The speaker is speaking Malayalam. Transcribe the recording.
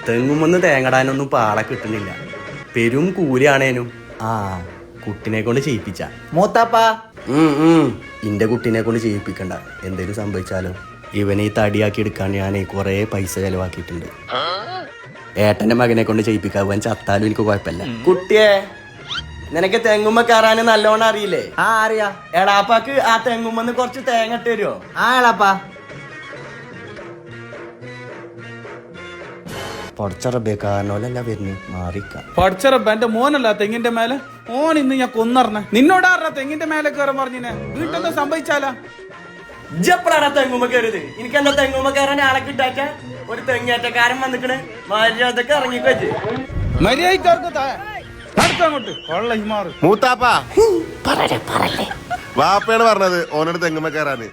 തെങ്ങുമെന്ന് തേങ്ങടാനൊന്നും പാളെ കിട്ടുന്നില്ല. പെരും കൂലിയാണേനും. ആ കുട്ടിനെ കൊണ്ട് ചെയ്യിപ്പിച്ച മൂത്താപ്പാ. ഇന്റെ കുട്ടിനെ കൊണ്ട് ചെയ്യിപ്പിക്കണ്ട. എന്തേലും സംഭവിച്ചാലോ? ഇവനെ ഈ തടിയാക്കി എടുക്കാൻ ഞാൻ കുറെ പൈസ ചെലവാക്കിയിട്ടുണ്ട്. ഏട്ടന്റെ മകനെ കൊണ്ട് ചെയ്യിപ്പിക്കാൻ ചത്താലും എനിക്ക് കുഴപ്പമില്ല. കുട്ടിയെ, നിനക്ക് തെങ്ങുമ്മ കയറാന് നല്ലോണം അറിയില്ലേ? ആ അറിയാ. എടാപ്പാക്ക് ആ തെങ്ങുമ്മന്ന് കുറച്ച് തേങ്ങ ഇട്ട് തരുമോ? ആ എളാപ്പാ. പൊടച്ചറബേക്കാരനോലല്ല വരുന്നു, മാറിക്ക. പഠിച്ചറബ എന്റെ മോനല്ല തെങ്ങിന്റെ മേലെ. ഓൻ ഇന്ന് ഞാൻ കൊന്നറിഞ്ഞ. നിന്നോടാറ തെങ്ങിന്റെ മേലെ കയറാൻ പറഞ്ഞിനെ? വീട്ടിൽ സംഭവിച്ചാലാ? ഇജ്ജെപ്പഴാണ് തെങ്ങുമ്മ കയറിയത്? എനിക്ക് എന്താ തെങ്ങുമ്മ കയറാൻ ആളെ കിട്ടാച്ച? ഒരു തെങ്ങേറ്റക്കാരൻ വന്നിക്കണ്. മര്യാദക്ക് ഇറങ്ങിക്കോച്ച്. മര്യാദക്കാർക്ക് നടത്തങ്ങോട്ട് കൊള്ള ഹിമാറ്. മൂത്താപ്പാ, വാപ്പയാണ് പറഞ്ഞത് ഓനോട് തെങ്ങുമ്മ കയറാന്.